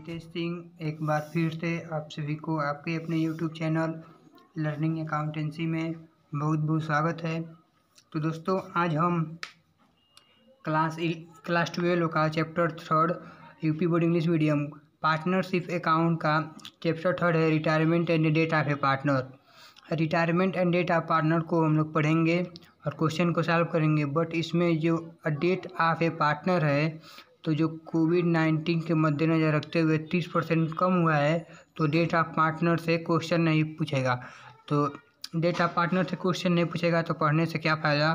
हितेश सिंह एक बार फिर से आप सभी को आपके अपने यूट्यूब चैनल लर्निंग अकाउंटेंसी में बहुत बहुत स्वागत है। तो दोस्तों आज हम क्लास 12 का chapter 3 UP board English medium partnership account का चैप्टर 3 है retirement and death of a partner. Retirement and death of partner को हम लोग पढ़ेंगे और क्वेश्चन को सॉल्व करेंगे। बट इसमें जो डेट ऑफ ए पार्टनर है तो जो कोविड-19 के मद्देनज़र रखते हुए 30% कम हुआ है तो डेट ऑफ पार्टनर से क्वेश्चन नहीं पूछेगा। तो डेट ऑफ पार्टनर से क्वेश्चन नहीं पूछेगा तो पढ़ने से क्या फ़ायदा।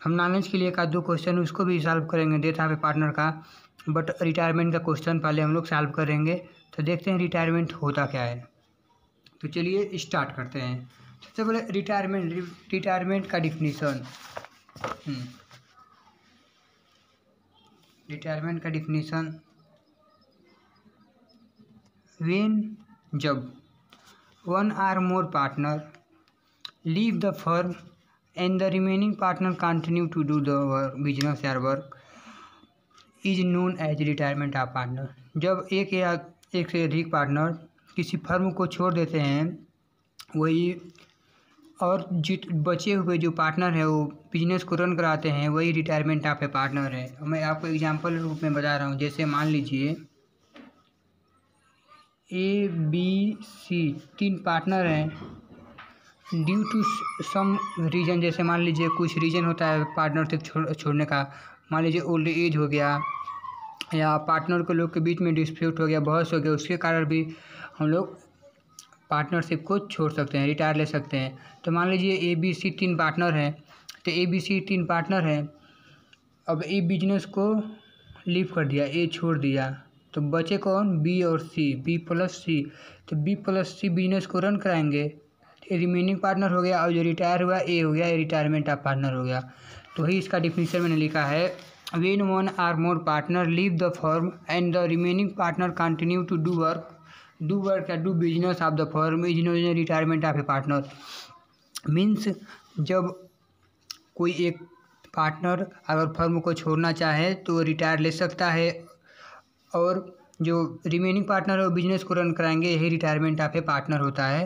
हम नॉलेज के लिए एक दो क्वेश्चन उसको भी सॉल्व करेंगे डेट ऑफ ए पार्टनर का। बट रिटायरमेंट का क्वेश्चन पहले हम लोग सॉल्व करेंगे। तो देखते हैं रिटायरमेंट होता क्या है। तो चलिए स्टार्ट करते हैं। सबसे पहले रिटायरमेंट का डिफिनीसन। रिटायरमेंट का डिफिनीसन जब one or more partner leave the firm and the remaining partner continue to do the business या work is known as retirement of partner. जब एक या एक से अधिक पार्टनर किसी फर्म को छोड़ देते हैं वही और बचे हुए जो पार्टनर है वो बिजनेस को रन कराते हैं वही रिटायरमेंट ऑफ ए पार्टनर है। मैं आपको एग्जांपल रूप में बता रहा हूँ। जैसे मान लीजिए ए बी सी 3 पार्टनर हैं। ड्यू टू सम रीज़न, जैसे मान लीजिए कुछ रीज़न होता है पार्टनरशिप छोड़ने का। मान लीजिए ओल्ड एज हो गया या पार्टनर के लोग के बीच में डिस्प्यूट हो गया, बहस हो गया, उसके कारण भी हम लोग पार्टनरशिप को छोड़ सकते हैं, रिटायर ले सकते हैं। तो मान लीजिए ए बी सी 3 पार्टनर हैं। तो ए बी सी 3 पार्टनर हैं। अब ए बिजनेस को लीव कर दिया, ए छोड़ दिया, तो बचे कौन? बी और सी, बी प्लस सी। तो बी प्लस सी बिजनेस को रन कराएंगे। तो रिमेनिंग पार्टनर हो गया और जो रिटायर हुआ ए हो गया, ये रिटायरमेंट ऑफ पार्टनर हो गया। तो वही इसका डिफिनीशन मैंने लिखा है when one or more partner leave the firm and the remaining partner continue to do work या do business of the firm is known as retirement of a partner. Means जब कोई एक पार्टनर अगर firm को छोड़ना चाहे तो retire ले सकता है और जो रिमेनिंग पार्टनर है वो बिजनेस को रन कराएंगे, यही रिटायरमेंट ऑफ ए पार्टनर होता है।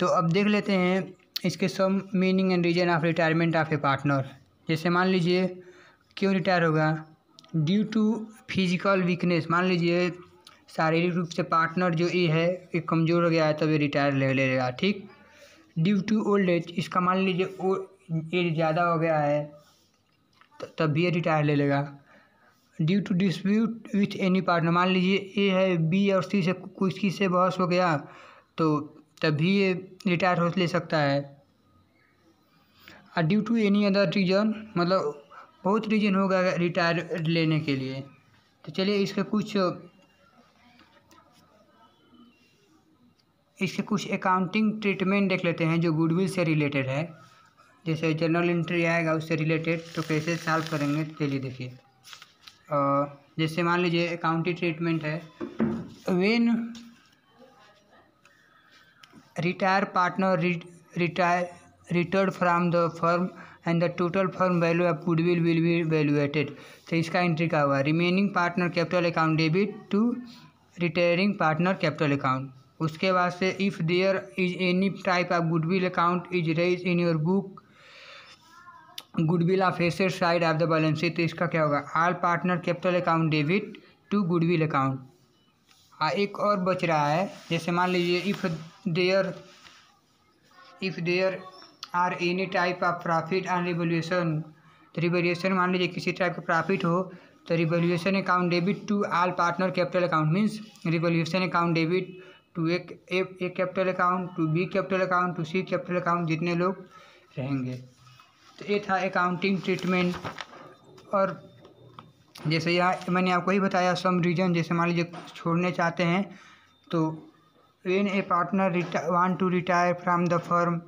तो अब देख लेते हैं इसके some meaning and reason of retirement of a partner. जैसे मान लीजिए क्यों रिटायर होगा? Due to physical weakness. मान लीजिए शारीरिक रूप से पार्टनर जो ये है ये कमज़ोर हो गया है तब ये रिटायर ले लेगा, ठीक। ड्यू टू ओल्ड एज, इसका मान लीजिए एज ज़्यादा हो गया है तब भी ये रिटायर ले लेगा। Due to dispute with any partner, मान लीजिए ए है बी और सी से कुछ किससे बहस हो गया तो तब भी ये रिटायर हो ले सकता है। और due to any other reason, मतलब बहुत रीज़न होगा रिटायर लेने के लिए। तो चलिए इसके कुछ अकाउंटिंग ट्रीटमेंट देख लेते हैं जो गुडविल से रिलेटेड है। जैसे जर्नल एंट्री आएगा उससे रिलेटेड, तो कैसे सॉल्व करेंगे चलिए देखिए। जैसे मान लीजिए अकाउंटिंग ट्रीटमेंट है when retire partner retired from the firm and the total firm value of goodwill will be valuated. तो इसका एंट्री क्या हुआ? Remaining partner capital account debit to retiring partner capital account. उसके बाद से if there is any type of goodwill account is raise in your book goodwill of asset side of the balance sheet. तो इसका क्या होगा? All partner capital account debit to goodwill account. एक और बच रहा है, जैसे मान लीजिए if there are any type of profit on revaluation. तो रिवैल्यूएशन मान लीजिए किसी टाइप का प्रॉफिट हो तो revaluation account debit to all partner capital account. Means revaluation account debit to A capital account, to B capital account, to C capital account, जितने लोग रहेंगे। तो ये था अकाउंटिंग ट्रीटमेंट। और जैसे यहाँ मैंने आपको ही बताया सम रीजन, जैसे मान लीजिए छोड़ने चाहते हैं तो when a partner want to retire from the firm,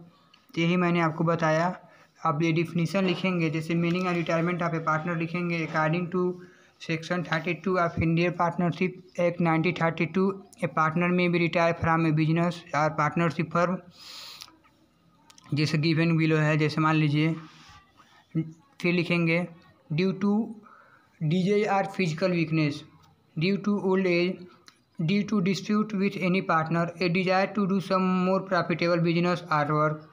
यही मैंने आपको बताया। अब ये डिफिनीसन लिखेंगे, जैसे meaning and retirement of a partner लिखेंगे according to section 32 of Indian partnership act 1932 a partner में भी रिटायर फ्रॉम ए बिजनेस और पार्टनरशिप फर्म जैसे गिवन बिलो है। जैसे मान लीजिए फिर लिखेंगे due to disease or physical weakness. Due to old age, due to dispute with any partner, a desire to do some more profitable business or work.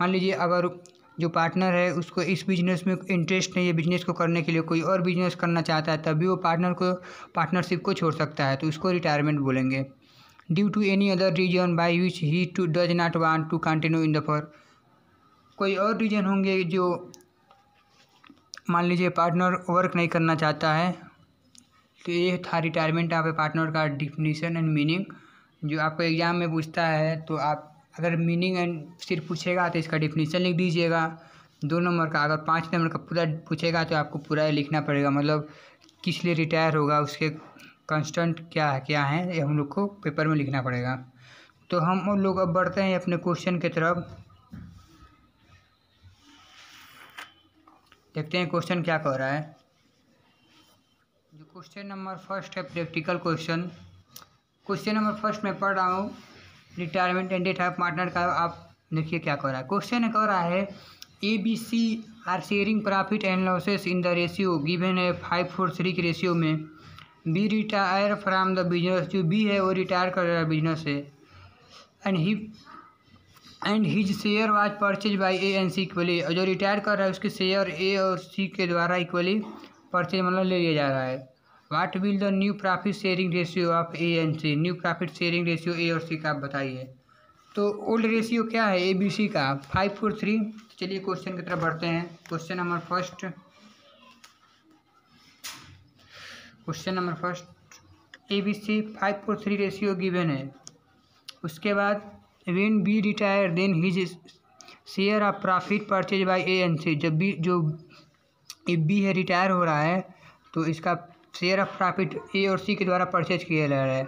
मान लीजिए अगर जो पार्टनर है उसको इस बिजनेस में इंटरेस्ट नहीं है, बिजनेस को करने के लिए कोई और बिजनेस करना चाहता है, तभी वो पार्टनरशिप को छोड़ सकता है, तो उसको रिटायरमेंट बोलेंगे। Due to any other reason by which he to does not want to continue in the for, कोई और रीजन होंगे जो मान लीजिए पार्टनर वर्क नहीं करना चाहता है, तो ये था रिटायरमेंट ऑफ ए पार्टनर का डिफिनीशन एंड मीनिंग, जो आपको एग्जाम में पूछता है। तो आप अगर मीनिंग एंड सिर्फ पूछेगा तो इसका डिफिनीशन लिख दीजिएगा 2 नंबर का, अगर 5 नंबर का पूरा पूछेगा तो आपको पूरा लिखना पड़ेगा, मतलब किस लिए रिटायर होगा, उसके कंस्टेंट क्या है, ये हम लोग को पेपर में लिखना पड़ेगा। तो हम लोग अब बढ़ते हैं अपने क्वेश्चन की तरफ, देखते हैं क्वेश्चन क्या कह रहा है। जो क्वेश्चन नंबर फर्स्ट है practical question, question number first में पढ़ रहा हूँ, retirement and death of partner का। आप देखिए क्या कह रहा है, क्वेश्चन कह रहा है ABC are sharing profit and losses in the ratio given है 5:3 के रेशियो में। B retire from the business, जो बी है वो रिटायर कर रहा है बिजनेस से, and his share was purchase by A and C equally, और जो रिटायर कर रहा है उसके शेयर ए और सी के द्वारा इक्वली परचेज मतलब ले लिया जा रहा है। What will the new profit sharing ratio of A and C, new profit sharing ratio A और सी का आप बताइए। तो ओल्ड रेशियो क्या है ABC का 5:3। चलिए क्वेश्चन की तरफ बढ़ते हैं। Question number first ABC 5:3 ratio given है। उसके बाद when B retire then his share of profit purchase by A and C, जब बी है रिटायर हो रहा है तो इसका शेयर ऑफ प्रॉफिट ए और सी के द्वारा परचेज किया जा रहा है।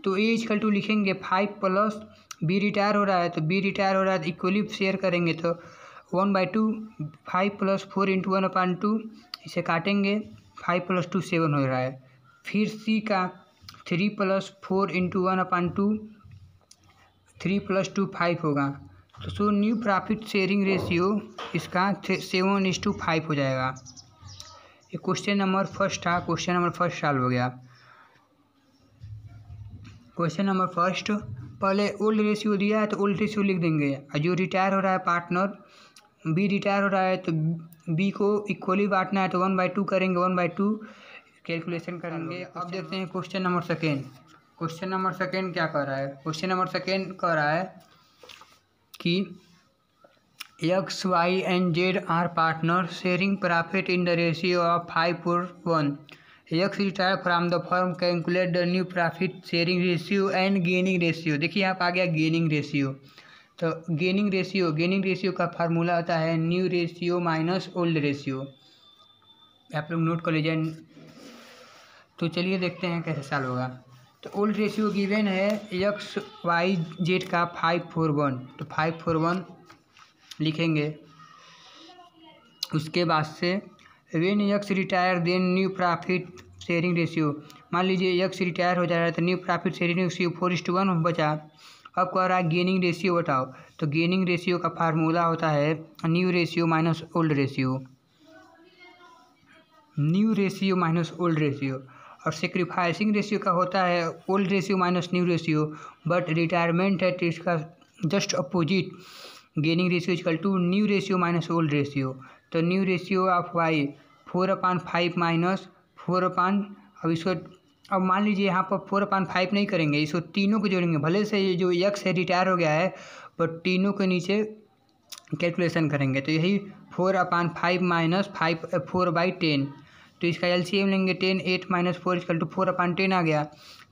तो ए इक्वल टू लिखेंगे 5 प्लस बी रिटायर हो रहा है, तो बी रिटायर हो रहा है तो इक्वली शेयर करेंगे, तो 1/2 5 + 4 × 1/2, इसे काटेंगे 5 + 2 7 हो रहा है। फिर सी का 3 + 4 × 1/2, 3 + 2 5 होगा। तो so new profit sharing ratio इसका 7:5 हो जाएगा। ये क्वेश्चन नंबर फर्स्ट था, क्वेश्चन नंबर फर्स्ट सॉल्व हो गया। क्वेश्चन नंबर फर्स्ट, पहले ओल्ड रेशियो दिया है तो ओल्ड रेशियो लिख देंगे, और जो रिटायर हो रहा है पार्टनर बी रिटायर हो रहा है तो बी को इक्वली बांटना है, तो 1/2 करेंगे, 1/2 कैलकुलेशन करेंगे। अब देखते हैं question number second. Question number second क्या कह रहा है, क्वेश्चन नंबर सेकेंड कह रहा है कि X, Y and Z are partners sharing profit in the ratio of 5:1. X retire from the firm, calculate the new profit sharing ratio and gaining ratio। देखिए यहाँ पर आ गया गेनिंग रेशियो। तो gaining ratio का फार्मूला होता है new ratio minus old ratio, आप लोग नोट कर लीजिए। तो चलिए देखते हैं कैसे साल होगा। तो ओल्ड रेशियो गिवन है X, Y, Z का 5:1, तो 5:1 लिखेंगे। उसके बाद से when X retire then new profit sharing ratio, मान लीजिए X रिटायर हो जा रहा है तो न्यू प्रॉफिट शेयरिंग रेशियो 4:1 बचा। अब कह रहा है गेनिंग रेशियो बताओ, तो गेनिंग रेशियो का फार्मूला होता है new ratio minus old ratio, new ratio minus old ratio. और सेक्रीफाइसिंग रेशियो का होता है old ratio minus new ratio, but retirement है तो इसका just opposite, gaining ratio equal to new ratio minus old ratio. तो new ratio of Y 4/5 minus 4/, अब इसको अब मान लीजिए यहाँ पर 4/5 नहीं करेंगे, इसको तीनों को जोड़ेंगे। भले से ये जो X है रिटायर हो गया है बट तीनों के नीचे कैलकुलेशन करेंगे, तो यही 4/5 माइनस 4/10, तो इसका LCM लेंगे 10, 8 - 4 = 4/10 आ गया।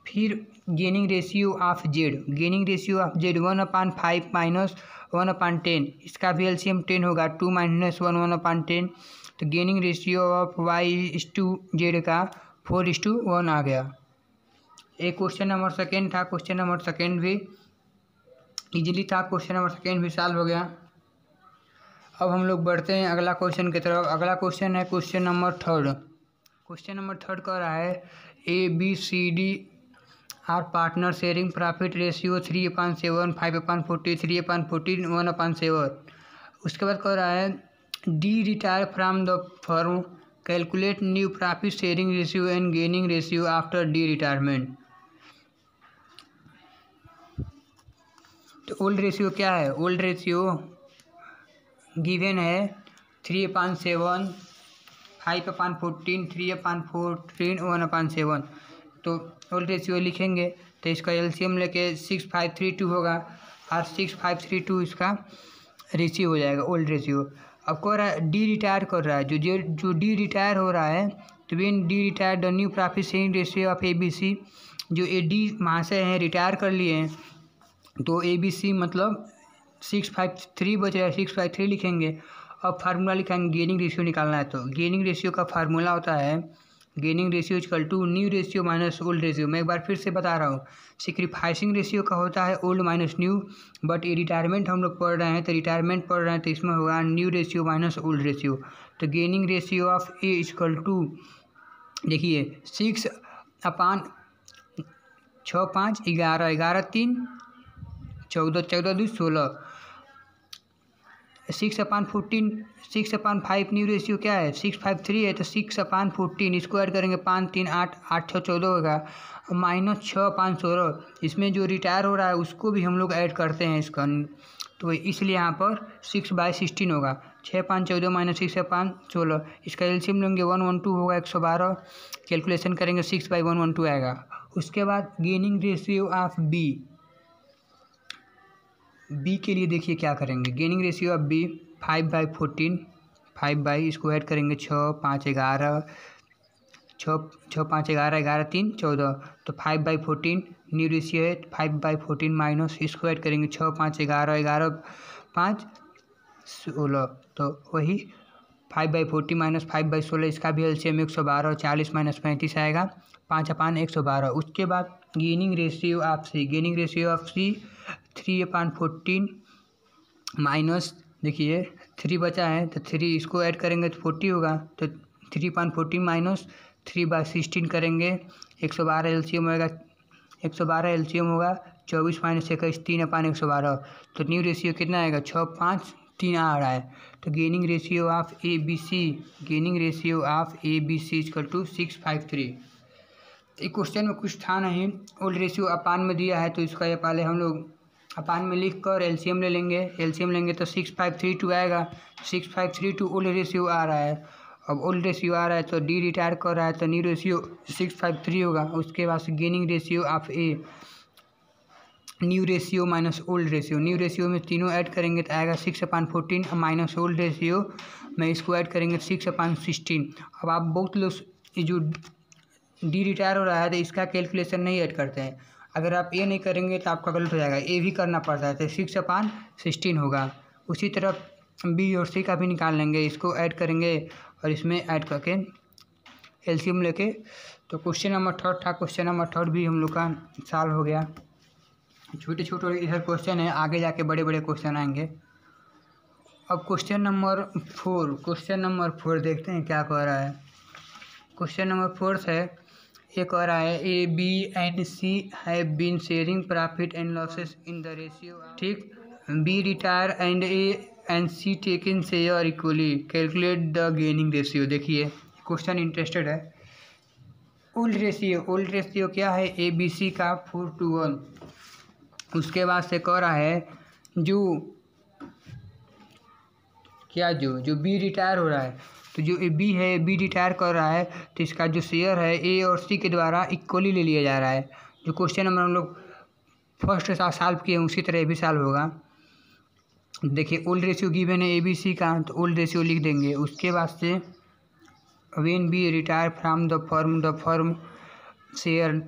फिर gaining ratio of Z, gaining ratio of Z 1/5 minus 1/10, इसका भी LCM 10 होगा, 2 - 1 1/10। तो गेनिंग रेशियो ऑफ Y/Z का 4:1 आ गया। एक क्वेश्चन नंबर सेकेंड था, क्वेश्चन नंबर सेकेंड भी इजीली था, क्वेश्चन नंबर सेकेंड भी सॉल्व हो गया। अब हम लोग बढ़ते हैं अगला क्वेश्चन की तरफ। अगला क्वेश्चन है question number third. Question number third कह रहा है ABCD are partner sharing profit ratio 3/7, 5/40, 3/14, 1/7। उसके बाद कह रहा है D retire from the firm, calculate new profit sharing ratio and gaining ratio after D retirement. तो ओल्ड रेशियो क्या है? ओल्ड रेशियो गिवन है 3/7, 5/14, 3/14, 1/7। तो ओल्ड रेशियो लिखेंगे तो इसका एलसीएम लेके 6532 होगा और 6532 इसका रेशियो हो जाएगा, ओल्ड रेशियो। अब कह रहा है डी रिटायर कर रहा है, जो डी रिटायर हो रहा है, तो when D retire the new profit sharing ratio of ABC, जो ए डी महाशय हैं रिटायर कर लिए हैं, तो एबीसी मतलब 653 बच रहा है, 653 लिखेंगे। अब फार्मूला लिखेंगे, गेनिंग रेशियो निकालना है। तो गेनिंग रेशियो का फार्मूला होता है gaining ratio equal to new ratio minus old ratio. मैं एक बार फिर से बता रहा हूँ, सेक्रीफाइसिंग रेशियो का होता है ओल्ड माइनस न्यू, बट ये रिटायरमेंट हम लोग पढ़ रहे हैं, तो रिटायरमेंट पढ़ रहे हैं तो इसमें होगा new ratio minus old ratio. तो gaining ratio of A equal to, देखिए 6/6, 5, 11, 11, 3, 14, 14, 2, 16, 6/14, 6/5 न्यू रेशियो क्या है? 653 है, तो 6/14 इसको ऐड करेंगे 5, 3, 8, 8, 6, 14 होगा, माइनस 6, 5, 16। इसमें जो रिटायर हो रहा है उसको भी हम लोग ऐड करते हैं इसका, तो इसलिए यहाँ पर 6/16 होगा। 6, 5, 14 माइनस 6, 5, 16, इसका एलसीएम लेंगे 112 होगा, 112 कैलकुलेशन करेंगे 6/112 आएगा। उसके बाद गेनिंग रेशियो ऑफ बी के लिए देखिए क्या करेंगे। गेनिंग रेशियो ऑफ बी 5/14, 5 इसको ऐड करेंगे 6, 5, 11, 6, 5, 11, 11, 3, 14, तो 5/14 न्यू रेशियो है। 5/14 माइनस इसको ऐड करेंगे 6, 5, 11, 11, 5, 16, तो वही 5/14 माइनस 5/16, इसका भी एलसीएम 112, 40 माइनस 35 आएगा, 5/112। उसके बाद gaining ratio of C, gaining ratio of C 3/14 minus, देखिए 3 बचा है तो 3 इसको ऐड करेंगे तो 40 होगा, तो 3/14 माइनस 3/16 करेंगे, 112 एलसीएम होगा, 112 एलसीएम होगा, 24 माइनस 21, 3/112। तो न्यू रेशियो कितना आएगा? 6, 5, 3 आ रहा है। तो gaining ratio of A B C, gaining ratio of A B C equal to 653। इस क्वेश्चन में कुछ था नहीं, ओल्ड रेशियो अपान में दिया है, तो इसका ये पहले हम लोग अपान में लिख कर एलसीएम ले लेंगे, एलसीएम लेंगे तो 6532 आएगा। 6532 ओल्ड रेशियो आ रहा है। अब ओल्ड रेशियो आ रहा है तो डी रिटायर कर रहा है, तो न्यू रेशियो 653 होगा। उसके बाद gaining ratio of A, new ratio minus old ratio, new ratio में तीनों ऐड करेंगे तो आएगा 6/14 माइनस ओल्ड रेशियो में इसको ऐड करेंगे 6/16। अब आप बहुत लोग जो डी रिटायर हो रहा है तो इसका कैलकुलेशन नहीं ऐड करते हैं। अगर आप ए नहीं करेंगे तो आपका गलत हो जाएगा, ए भी करना पड़ता है, तो 6/16 होगा। उसी तरह बी और सी का भी निकाल लेंगे, इसको ऐड करेंगे और इसमें ऐड करके एलसीएम लेके। तो क्वेश्चन नंबर 3 था, क्वेश्चन नंबर 3 भी हम लोग का सॉल्व हो गया। छोटे छोटे इधर क्वेश्चन है, आगे जाके बड़े बड़े क्वेश्चन आएंगे। अब क्वेश्चन नंबर 4 देखते हैं क्या कह रहा है। क्वेश्चन नंबर 4 है, ये कह रहा है A B and C have been sharing profit and losses in the ratio, ठीक, B retire and A and C taken share equally, calculate the gaining ratio. देखिए क्वेश्चन इंटरेस्टेड है। ओल्ड रेशियो क्या है? ए बी सी का 4:1। उसके बाद से कह रहा है जो बी रिटायर हो रहा है, तो जो बी है, बी रिटायर कर रहा है, तो इसका जो शेयर है ए और सी के द्वारा इक्वली ले लिया जा रहा है। जो क्वेश्चन नंबर हम लोग फर्स्ट सॉल्व किए उसी तरह ये भी सॉल्व होगा। देखिए ओल्ड रेशियो गिवन है ए बी सी का, तो ओल्ड रेशियो लिख देंगे। उसके बाद से when B retire from the firm share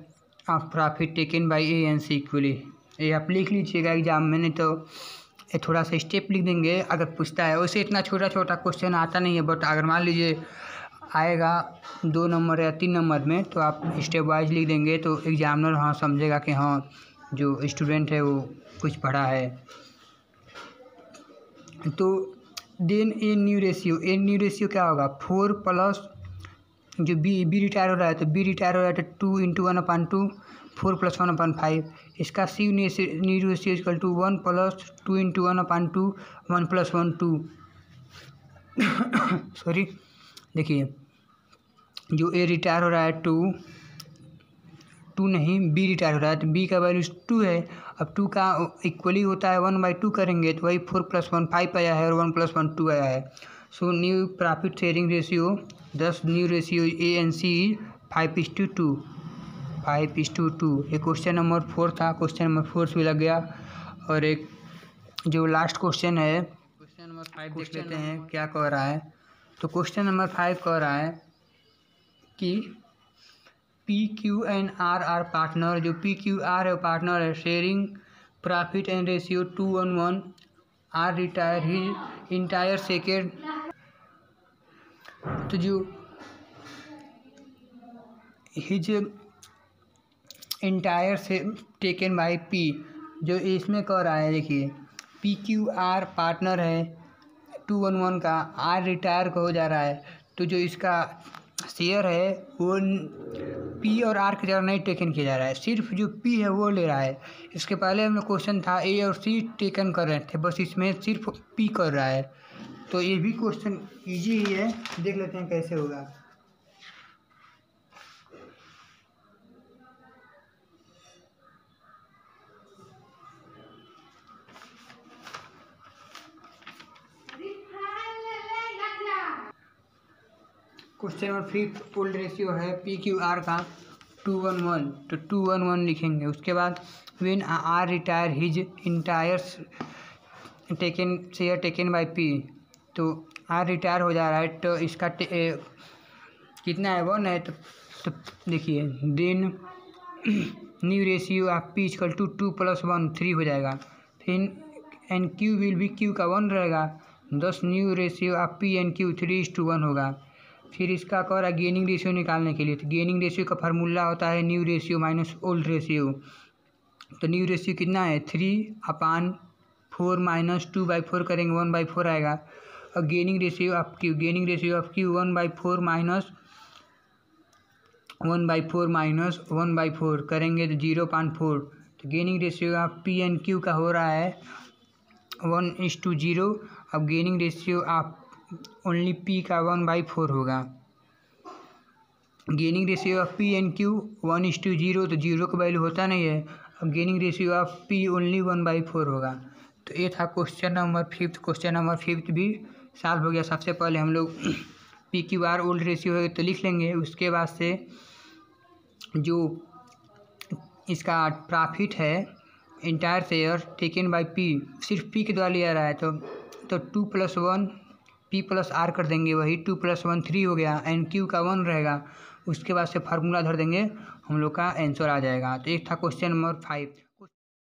of profit taken by A and C equally, ये आप लिख लीजिएगा एग्जाम में, नहीं तो ये थोड़ा सा स्टेप लिख देंगे अगर पूछता है। वैसे इतना छोटा छोटा क्वेश्चन आता नहीं है, बट अगर मान लीजिए आएगा 2 नंबर या 3 नंबर में, तो आप स्टेप वाइज लिख देंगे, तो एग्जामिनर हाँ समझेगा कि हाँ जो स्टूडेंट है वो कुछ पढ़ा है। तो देन ए न्यू रेशियो क्या होगा? 4 प्लस जो बी रिटायर हो रहा है, तो बी रिटायर हो रहा है तो 2 × 1/2, 4 + 1/5। इसका C new ratio equal to 1 + 2 × 1/2, 1 + 1 2 sorry, देखिए जो ए रिटायर हो रहा है टू नहीं बी रिटायर हो रहा है, तो बी का वैल्यू 2 है। अब 2 का इक्वली होता है 1/2 करेंगे तो वही 4 + 1 5 आया है और 1 + 1 2 आया है। So new profit sharing ratio, दस new ratio A N C 5:2। 5:2। ये क्वेश्चन नंबर 4 था। क्वेश्चन नंबर 4 भी लग गया। और एक जो लास्ट क्वेश्चन है, क्वेश्चन नंबर 5 देख लेते हैं क्या कह रहा है। तो क्वेश्चन नंबर 5 कह रहा है कि P Q and R are partner. जो पी क्यू आर है पार्टनर है, sharing profit and ratio 2:1। R retire his entire second. तो जो हिज इंटायर से टेकन बाई पी, जो इसमें कह रहा है, देखिए पी क्यू आर पार्टनर है 2:1 का, आर रिटायर का हो जा रहा है, तो जो इसका शेयर है वो पी और आर की तरह नहीं टेकन किया जा रहा है, सिर्फ जो पी है वो ले रहा है। इसके पहले हम लोग क्वेश्चन था ए और सी टेकन कर रहे थे, बस इसमें सिर्फ पी कर रहा है। तो ये भी क्वेश्चन इजी ही है, देख लेते हैं कैसे होगा। क्वेश्चन नंबर 5 ओल्ड रेशियो है पी क्यू आर का 2:1, तो 2:1 लिखेंगे। उसके बाद when R retire his entire taken share taken by P, तो आर रिटायर हो जा रहा है तो इसका कितना है 1 है, तो देखिए then new ratio of P equal to 2 + 1 3 हो जाएगा। फिर एन क्यू विल भी क्यू का 1 रहेगा, 10 new ratio of P and Q 3:1 होगा। फिर इसका कह रहा है गेनिंग रेशियो निकालने के लिए, तो गेनिंग रेशियो का फार्मूला होता है new ratio minus old ratio. तो न्यू रेशियो कितना है 3/4 माइनस 2/4 करेंगे 1/4 आएगा। और gaining ratio of Q 1/4 minus 1/4 करेंगे तो 0.4। तो gaining ratio of P and Q का हो रहा है 1:0। अब gaining ratio of only P का 1/4 होगा। Gaining ratio of P and Q 1:0, तो 0 का वैल्यू होता नहीं है। अब gaining ratio of P only 1/4 होगा। तो ये था क्वेश्चन नंबर 5। क्वेश्चन नंबर 5 भी सॉल्व हो गया। सबसे पहले हम लोग P Q are old ratio है तो लिख लेंगे। उसके बाद से जो इसका प्रॉफिट है entire share taken by P, सिर्फ पी के द्वारा लिया रहा है, तो 2 + 1 पी प्लस आर कर देंगे, वही 2 + 1 3 हो गया। एन क्यू का 1 रहेगा। उसके बाद से फार्मूला धर देंगे, हम लोग का आंसर आ जाएगा। तो एक था क्वेश्चन नंबर 5।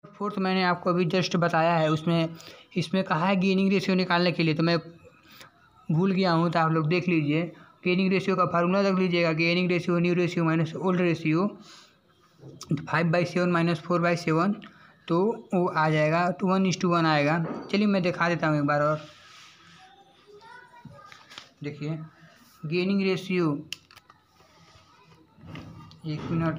4 मैंने आपको अभी जस्ट बताया है, इसमें कहा है गेनिंग रेशियो निकालने के लिए, तो मैं भूल गया हूँ, तो आप लोग देख लीजिए। गेनिंग रेशियो का फार्मूला देख लीजिएगा, gaining ratio new ratio minus old ratio 5/7 minus 4/7, तो वो आ जाएगा तो 1:1 आएगा। चलिए मैं दिखा देता हूँ एक बार और। देखिए गेनिंग रेशियो, एक minute,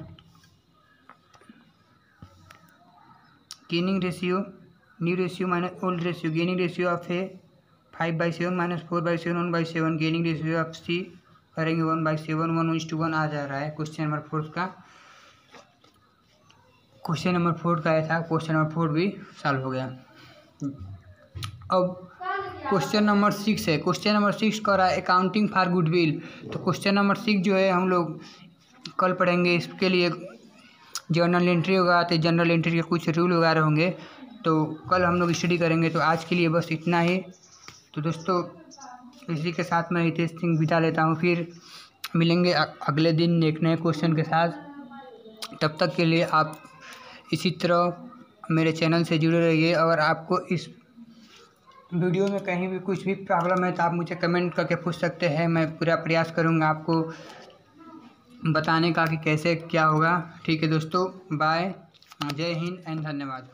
gaining ratio new ratio minus old ratio, gaining ratio of A 5/7 minus 4/7 1/7, gaining ratio of C करेंगे 1/7 1:1 आ जा रहा है। क्वेश्चन नंबर 4 का क्वेश्चन नंबर 4 का आया था। क्वेश्चन नंबर 4 भी सॉल्व हो गया। अब क्वेश्चन नंबर 6 है। क्वेश्चन नंबर 6 कर रहा है अकाउंटिंग फॉर गुडविल। तो क्वेश्चन नंबर 6 जो है हम लोग कल पढ़ेंगे। इसके लिए जर्नल एंट्री होगा, तो जर्नल एंट्री के कुछ रूल वगैरह होंगे, तो कल हम लोग स्टडी करेंगे। तो आज के लिए बस इतना ही। तो दोस्तों इसी के साथ मैं हितेश सिंह विदा लेता हूँ। फिर मिलेंगे अगले दिन एक नए क्वेश्चन के साथ। तब तक के लिए आप इसी तरह मेरे चैनल से जुड़े रहिए। अगर आपको इस वीडियो में कहीं भी कुछ भी प्रॉब्लम है तो आप मुझे कमेंट करके पूछ सकते हैं। मैं पूरा प्रयास करूँगा आपको बताने का कि कैसे क्या होगा। ठीक है दोस्तों, बाय, जय हिंद एंड धन्यवाद।